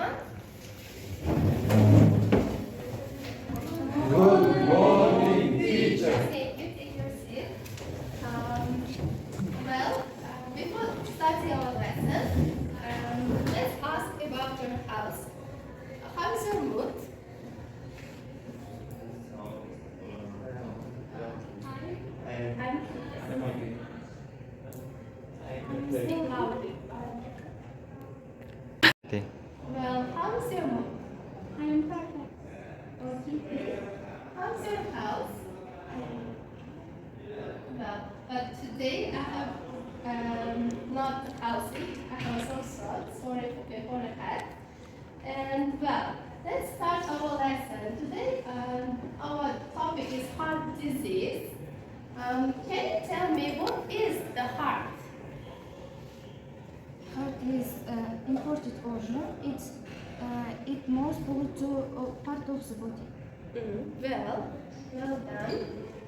everyone. Good morning, teacher. Thank you. Take your seat. Before starting our lesson, let's ask about your house. How is your mood? I'm still loudly. Well, how is your mood? I am perfect. Okay. How's your health? Well, but today I have not healthy. I have some throat. Sorry for that. And well, let's start our lesson. Today our topic is heart disease. Can you tell me what is the heart? Heart is important organ. It most belongs to part of the body. Well done.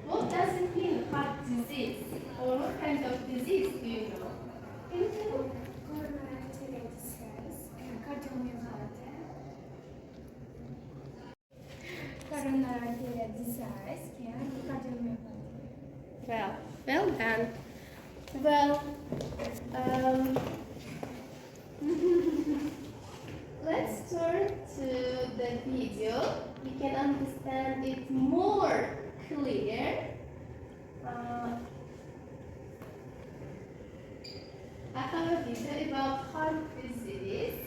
What does it mean, heart disease? Or what kind of disease do you know? Can you tell me? Coronary arterial disease and cardiomyopathy. Well done. Well, let's turn to the video. We can understand it more clear. I have a video about heart disease.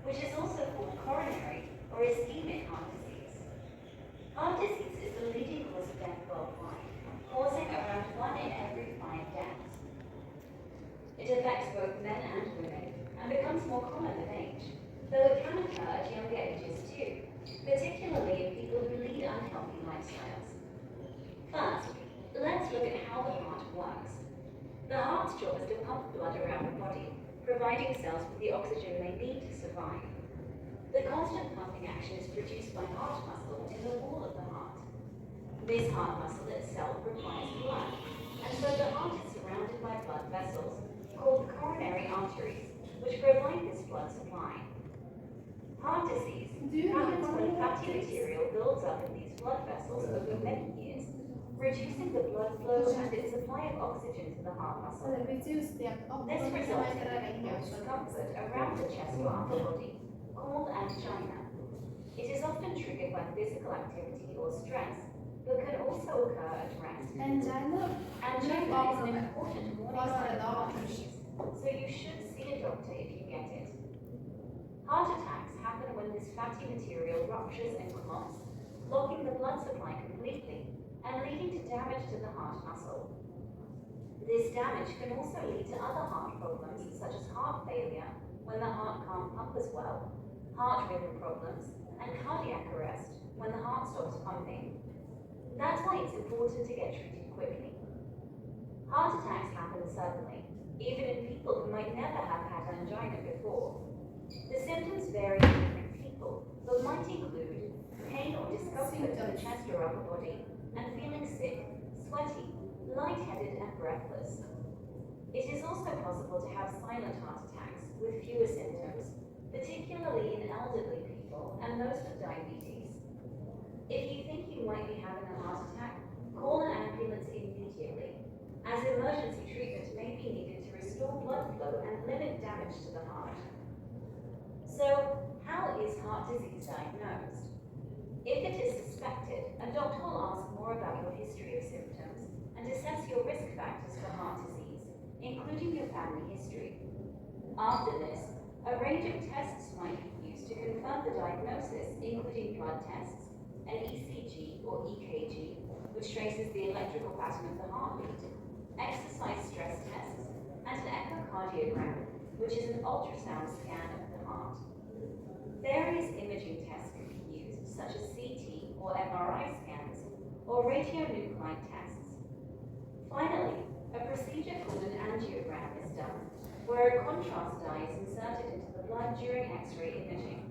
Which is also called coronary or ischemic heart disease. Heart disease is the leading cause of death worldwide, causing around 1 in every 5 deaths. It affects both men and women and becomes more common with age, though it can occur at younger ages too, particularly in people who lead unhealthy lifestyles. First, let's look at how the heart works. The heart's job is to pump blood around the body, providing cells with the oxygen they need to survive. The constant pumping action is produced by heart muscle in the wall of the heart. This heart muscle itself requires blood, and so the heart is surrounded by blood vessels, called coronary arteries, which provide this blood supply. Heart disease happens when fatty material builds up in these blood vessels over many years, reducing the blood flow and its supply of oxygen to the heart muscle. This results in a discomfort around the chest part of the body, called angina. It is often triggered by physical activity or stress, but can also occur at rest. Angina is an important warning sign of heart disease, so you should see a doctor if you get it. Heart attacks happen when this fatty material ruptures and clots, blocking the blood supply completely and leading to damage to the heart muscle. This damage can also lead to other heart problems such as heart failure when the heart can't pump as well, heart rhythm problems, and cardiac arrest when the heart stops pumping. That's why it's important to get treated quickly. Heart attacks happen suddenly, even in people who might never have had angina before. The symptoms vary in different people, but might include pain or discomfort in the chest or upper body, and feeling sick, sweaty, lightheaded, and breathless. It is also possible to have silent heart attacks with fewer symptoms, particularly in elderly people and those with diabetes. If you think you might be having a heart attack, call an ambulance immediately, as emergency treatment may be needed to restore blood flow and limit damage to the heart. So, how is heart disease diagnosed? If it is suspected, a doctor will ask more about your history of symptoms and assess your risk factors for heart disease, including your family history. After this, a range of tests might be used to confirm the diagnosis, including blood tests, an ECG or EKG, which traces the electrical pattern of the heartbeat, exercise stress tests, and an echocardiogram, which is an ultrasound scan of the heart. Various imaging tests can be used, such as CT or MRI scans, or radionuclide tests. Finally, a procedure called an angiogram is done, where a contrast dye is inserted into the blood during X-ray imaging.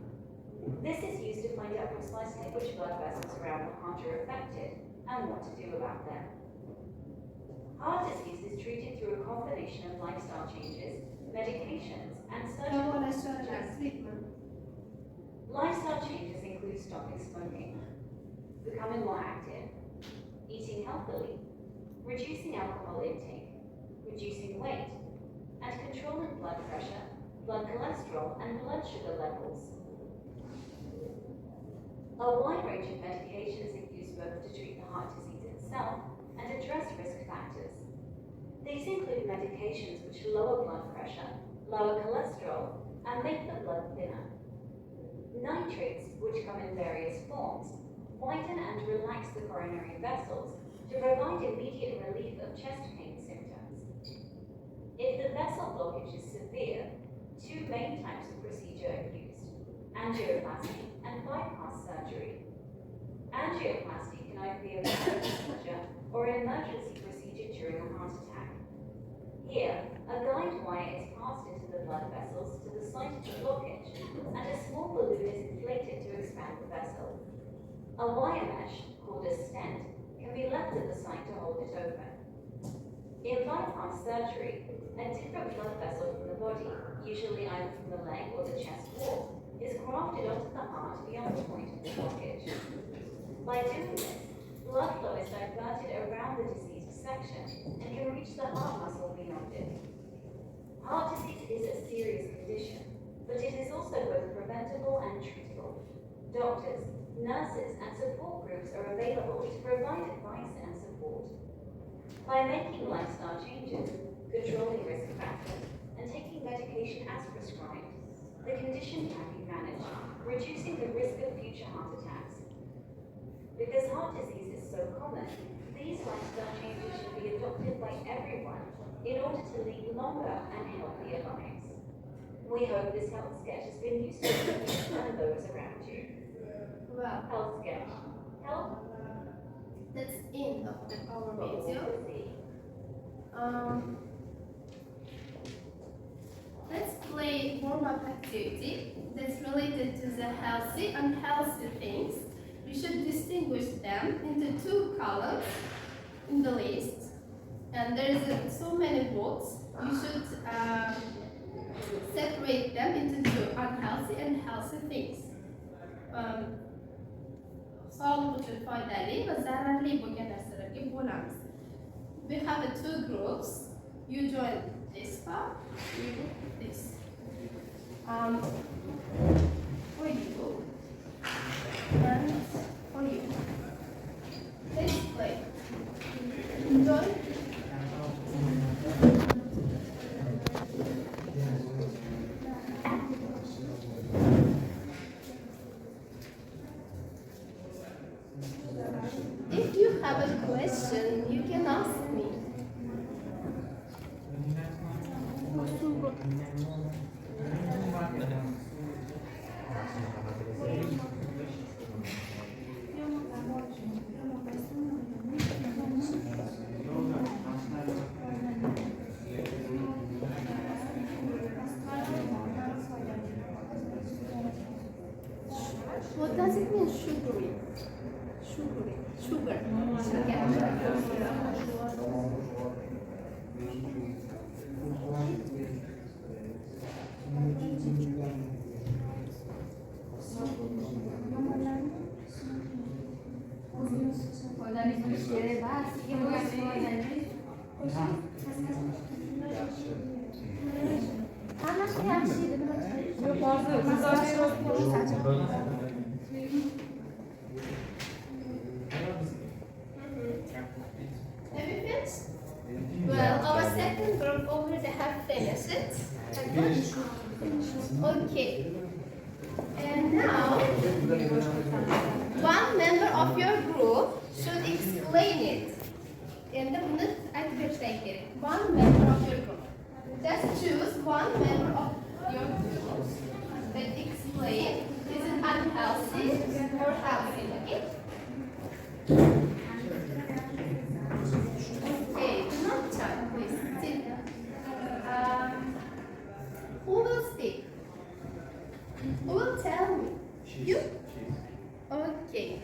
This is used to find out precisely which blood vessels around the heart are affected and what to do about them. Heart disease is treated through a combination of lifestyle changes, medications, and surgical procedures. Lifestyle changes include stopping smoking, becoming more active, eating healthily, reducing alcohol intake, reducing weight, and controlling blood pressure, blood cholesterol, and blood sugar levels. A wide range of medications are used both to treat the heart disease itself and address risk factors. These include medications which lower blood pressure, lower cholesterol, and make the blood thinner. Nitrates, which come in various forms, widen and relax the coronary vessels to provide immediate relief of chest pain symptoms. If the vessel blockage is severe, two main types of procedure are used: angioplasty and bypass surgery. Angioplasty can either be a minor procedure or an emergency procedure during a heart attack. Here, a guide wire is passed into the blood vessels to the site of the blockage, and a small balloon is inflated to expand the vessel. A wire mesh, called a stent, can be left at the site to hold it open. In bypass surgery, a different blood vessel from the body, usually either from the leg or the chest wall, is grafted onto the heart beyond the point of the blockage. By doing this, blood flow is diverted around the diseased section and can reach the heart muscle beyond it. Heart disease is a serious condition, but it is also both preventable and treatable. Doctors, nurses, and support groups are available to provide advice and support. By making lifestyle changes, controlling risk factors, and taking medication as prescribed, the condition can be managed, reducing the risk of future heart attacks. Because heart disease is so common, these lifestyle changes should be adopted by everyone in order to lead longer and healthier lives. We hope this health sketch has been useful to you and those around you. Well, Health sketch. Health. that's end of our video. Let's play warm-up activity that's related to the healthy and unhealthy things. We should distinguish them into two columns in the list. And there is so many votes. You should separate them into two: unhealthy and healthy things. Sağlık için faydalı ve zararlı bo'lgan narsalarga bo'lamiz. We have two groups. You join this part, you this. For you and for you. Let's play. Join. If you have a question, you can ask me. What does it mean, sugary? Sugary. Sugar. Have you finished? Well, our second group already have finished it. Okay. And now, one member of your group should explain it. Endi buni aytib berishdan kerak. One member of your group. Just choose one member of your group that explain is it unhealthy or healthy. Okay? Okay, do not chat, please. Sit. Who will speak? Who will tell me? Okay.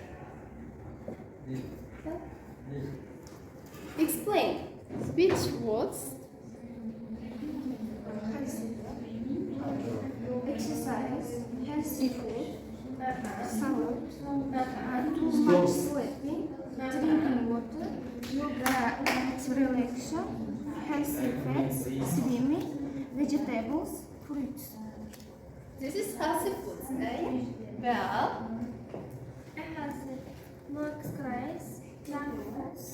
Explain which words. Exercise, healthy food, salad, too Uh-huh. much sleeping, drinking water, yoga and relaxation, healthy fats, swimming, vegetables, fruits. This is healthy foods, right? Well, Healthy milk rice, junk foods,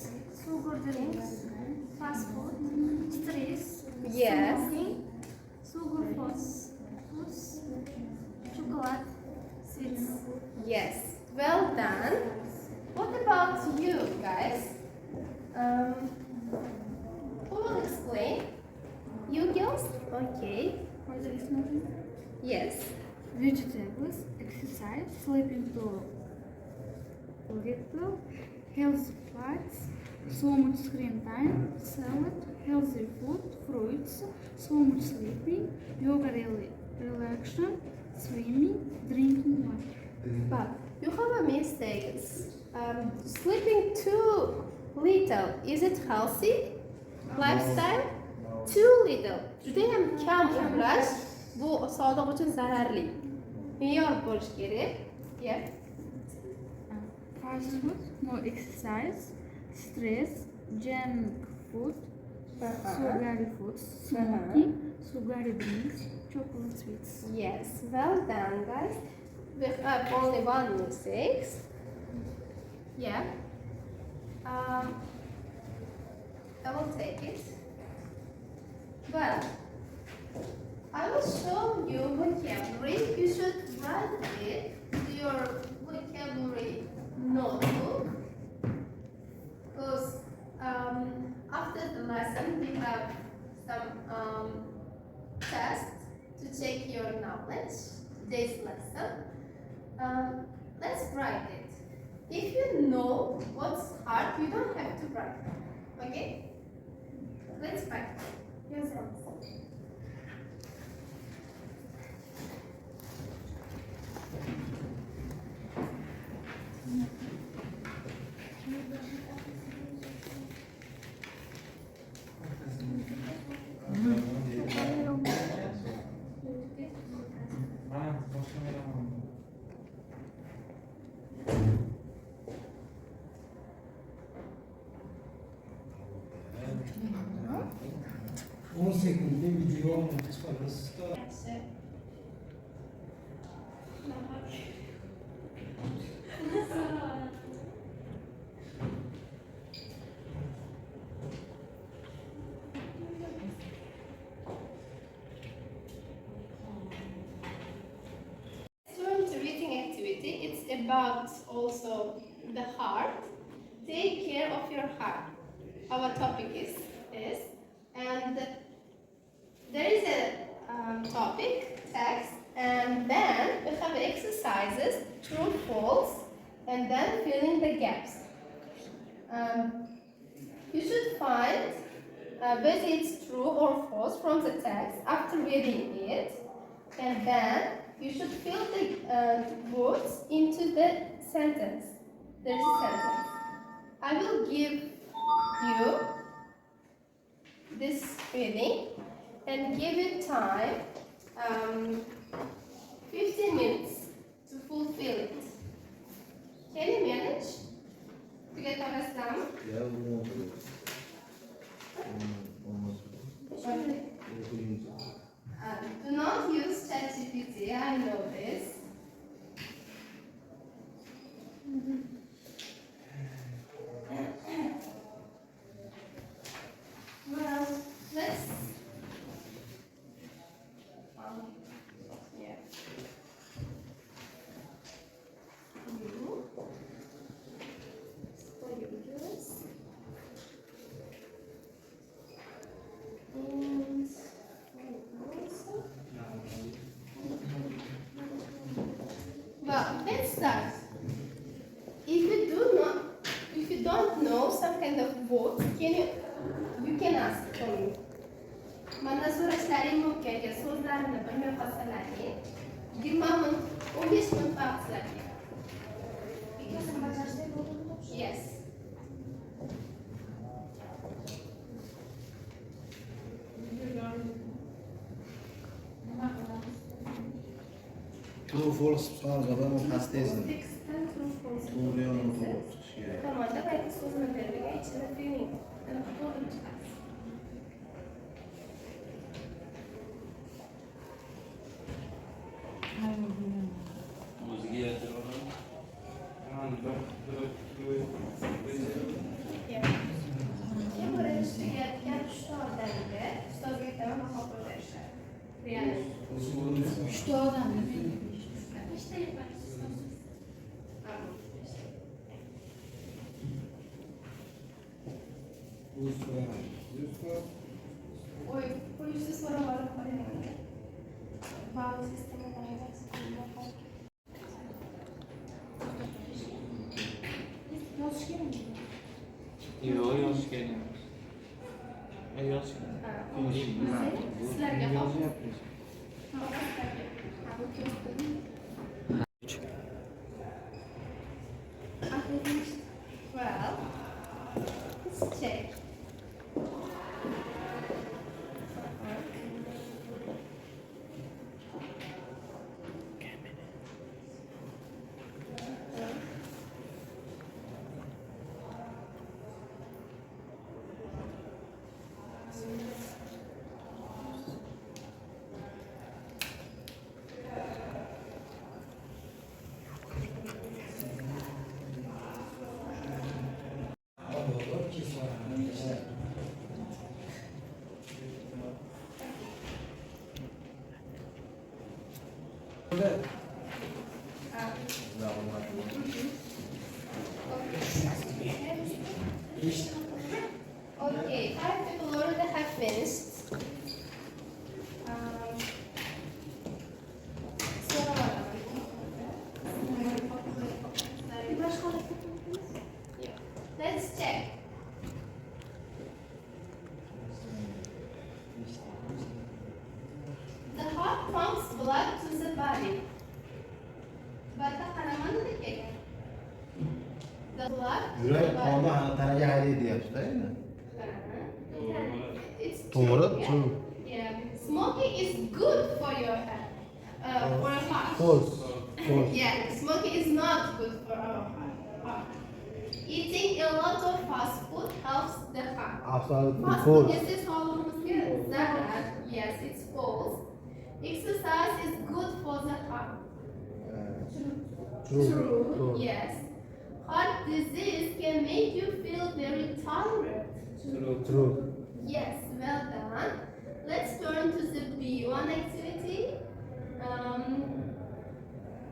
sugar drinks, fast food, stress, yes. smoking, sugar foods, chocolate, sweets. Yes. Well done. What about you guys? Who will explain? You girls? Okay. For the smoking, Yes. vegetables, exercise, sleeping too little, healthy fats, so much screen time, salad, healthy food, fruits, so much sleeping, yoga relaxation, swimming, drinking water. But you have a mistake. Sleeping too little. Is it healthy? Lifestyle? Too little. Judayam kam uxlash bu sog'liq uchun zararli. Me'yor bo'lish kerak. Yeah. Fast food, no exercise, stress, junk food, sugary foods, smoking, sugary drinks, chocolate sweets. Yes. Well done, guys. We have only one mistake. Yeah. I will take it. Well, I will show you vocabulary. You should write it to your vocabulary notebook. Because after the lesson, we have some tests to check your knowledge. Today's lesson. Let's write it. If you know what's hard, you don't have to write. Okay? Let's practice. Here's one. Un secondo video non ti sparo Student reading activity, it's about also the heart. Take care of your heart. Our topic is, and there is a topic, text, and then we have exercises, true, false, and then fill in the gaps. You should find whether it's true or false from the text after reading it, and then you should fill the words into the sentence. There is a sentence. I will give you this reading and give you time 15 minutes to fulfill it. Can you manage to get the rest done? Ya bunu oturuyor. Olmaz. Do not use ChatGPT, I know this. Well, let's. Yeah. You. For you girls. And also. Well, let's start. If you don't know some kind of words, you can ask for me. Mana so'rashlaring mumkin agar so'zlarni bilmay qolsalaring 20 minut, 15 minut vaqt sizlarga. false sonradan o pastezin. Teksten true false. Doğru yanına doğru çıkış gerek. Tamam da belki sözünü vermeye içine feeling. Doğru çıkar. O'ziga yetiraveradi. Kim öğrenişliğe şu adamda, stozga tamam hafta verişler. Yani. Что адам? İşte yaparsınız. Ой, хочется своровать порядок. Бабу систему Yo'q, yozishgan emas. Yozishgan. Sizlarga xoh. Well, let's check. Okay, 5 people already have finished. Sonra var ama. Let's check. The heart pumps blood to the body. But the haramanı da the blood to the Yürek body. kanı tanaga hayli deyapti değil mi? It's Doğru, true, yeah? true. Yeah. Smoking is good for your health, for your heart. False. False. Yeah, smoking is not good for our heart. Eating a lot of fast food helps the heart. Absolutely Fast food false. is zarar. Yes, it's false. Exercise is good for the heart. True. True. Yes. Heart disease can make you feel very tired. True. Yes, well done. Let's turn to the B1 activity.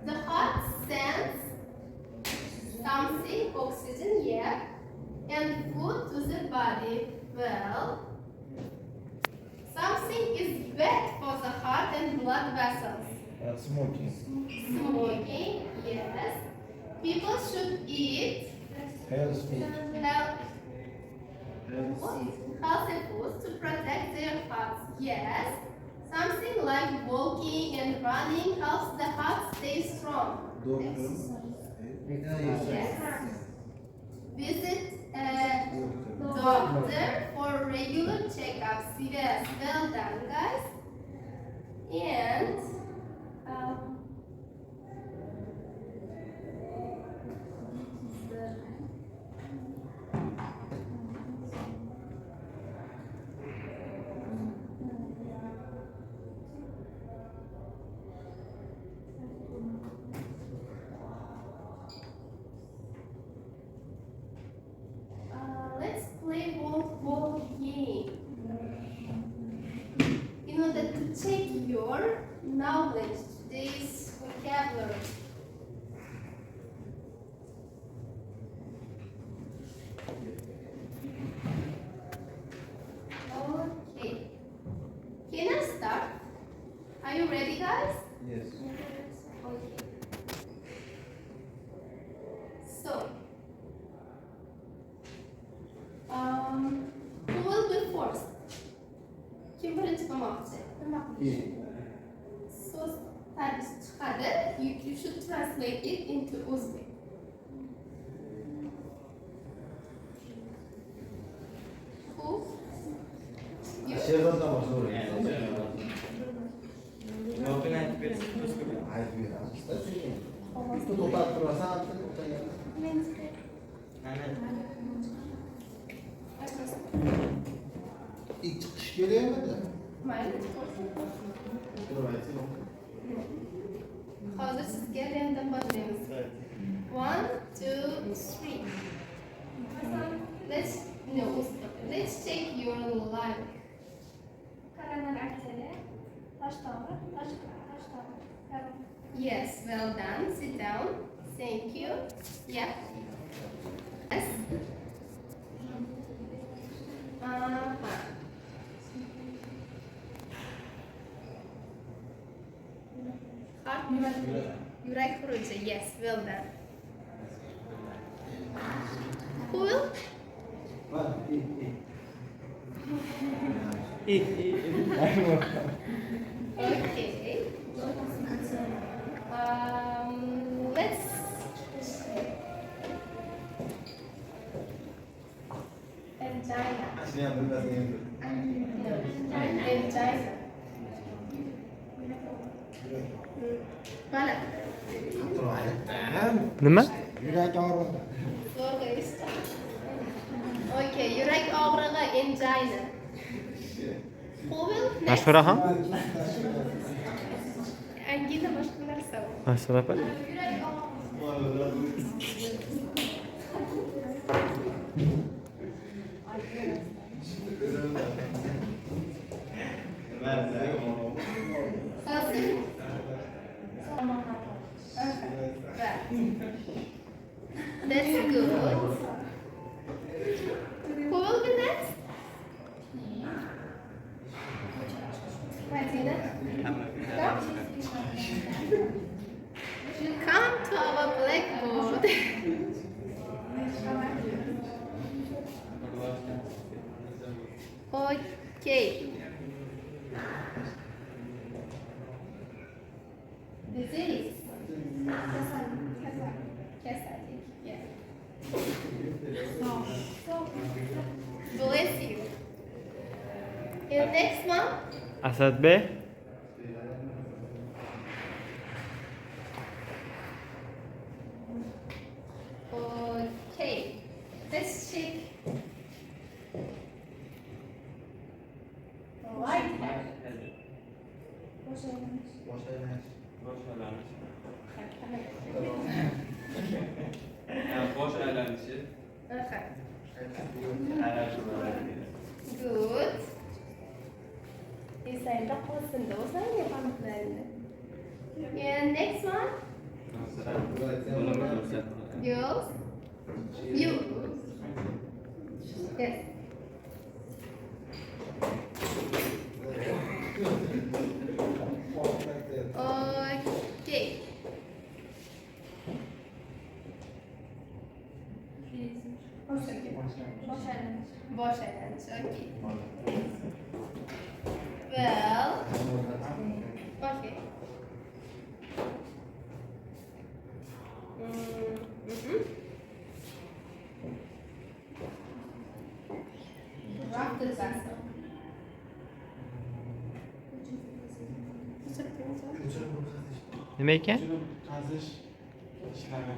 The heart sends something, oxygen, yeah, and food to the body. Well, something is bad for the heart and blood vessels. Smoking. Smoking, yes. People should eat Health food. healthy foods to protect their hearts. Yes. Something like walking and running helps the heart stay strong. Doctor. Yes. Visit a doctor for regular checkups. Yes, well done, guys. And let's play one game. In order to check your knowledge, today's vocabulary. Okay. Can I start? Are you ready, guys? Yes. Okay. So, who will be first? Kim birinchi bo'lmoqchi? So'z tarjima chiqadi. You should translate it into Uzbek. Who? You? Sherzoddan boshlayveramiz. Javobini aytib bersangiz. Aytib beramiz. to'xtatib turasan, to'xtagan. Wednesday. İlk çıkış kerakmidi? Mayli. Hozir sizga random boshlaymiz. 1, 2, 3. Let's check your life. Koronar akteri. Toshtomi. Toshtomi. Yes, well done. Sit down. Thank you. Yeah. Yes. Heart yurak xuruji. Yes, well done. Cool. Okay. Let's. Angina. Angina. Mana. Nima? Yurak og'rig'i. Zo'rg'a eshitdi. Okay, yurak og'rig'i angina. Qo'bil. Mashhura ham? Angina boshqa narsa. Mashhura apa? Yurak og'rig'i. Asıl. That's good. Who will be next? Martina? Come to our blackboard. Okay. Disease. Kasallik. Yeah. Bless you. And next one. Asadbek. Okay. Let's check. Right hand. Bosh aylanishi. Okay. Good. Good. Esayda qolsin o'zing yapamoqlaringni. And next one. Girls. You. Yes. Okay. Bosh aylanish. Okay. Well. Okay. Rock the vessel. Nima ekan? Qazish ishlari.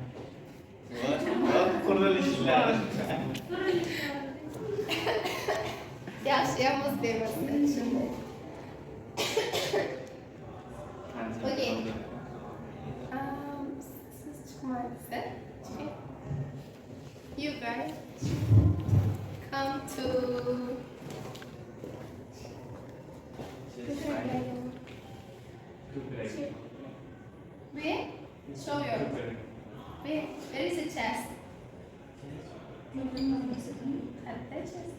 Qurilish ishlari. Yaxshiyam o'zbekiston shunday. Okay. Siz chiqmayapsiz. You guys come to where? Show your where is the chest? At the chest.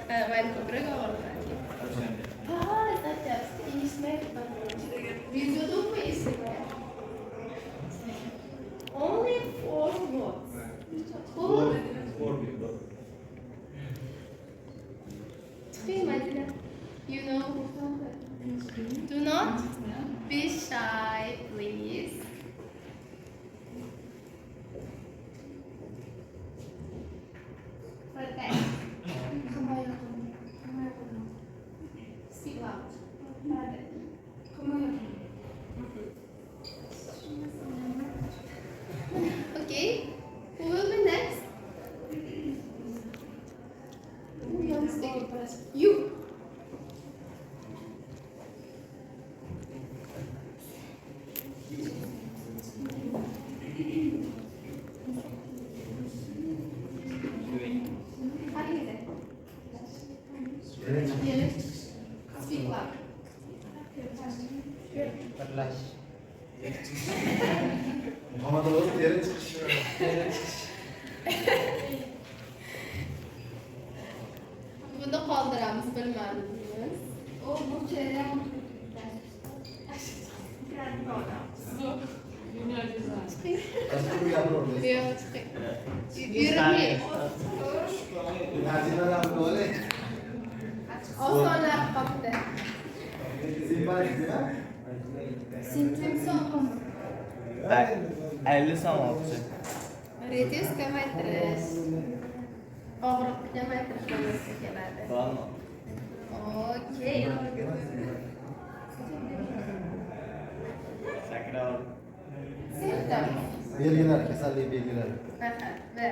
Mein ko'krak og'riydi. Zaten eshitmayapman. Videoda o'qiysiz. Only 4 words. Chiqing Madina. You know. Do not be shy, please. Okay. Speak loud. Sırlaş. Muhammed Oğuz yere çıkışıyor. Buni qoldiramiz, bilmadingiz. O bu cereyan Başka bir yapır orada. Yo'q, yuribmi? Hazineler abi böyle. Osonlab qoldi. Simpati değil mi? simtim Bak 50 so'm olibchi. Reduce kamaytirish. Og'riqni kamaytirish bo'lmasa keladi. Bo'lmi? Okey. Sakrar. Symptoms. Belgiler, kasallik belgileri. Aha, ve.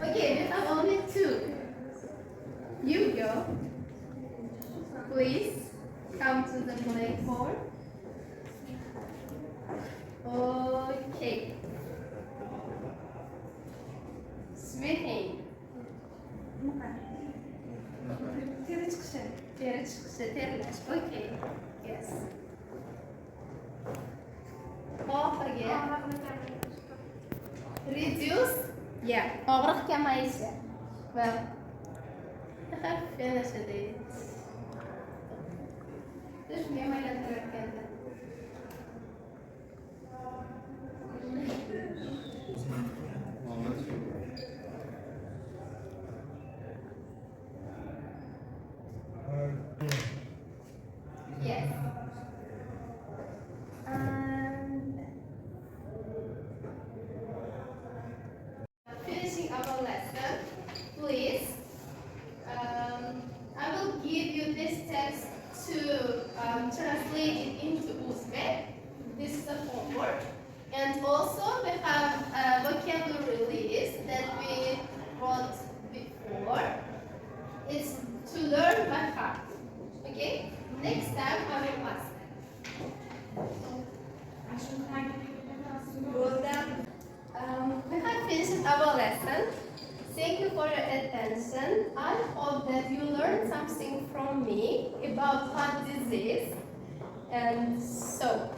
Okay, we have only two. You go. Please come to the blackboard. Okay. Sweating. Teri çıkışı, terleş. Okay. Yes. Oxirgi. Reduce. Yeah. Og'riq kamayishi. Well. Finish it. Shunga maylantirayotganda. Yes. And finishing our lesson, please. I will give you this text to translate it into Uzbek. This is the homework. And also we have a vocabulary list that we wrote before. It's to learn by heart. Okay? Next time I will ask. We have finished our lesson. Thank you for your attention. I hope that you learned something from me about heart disease. And so,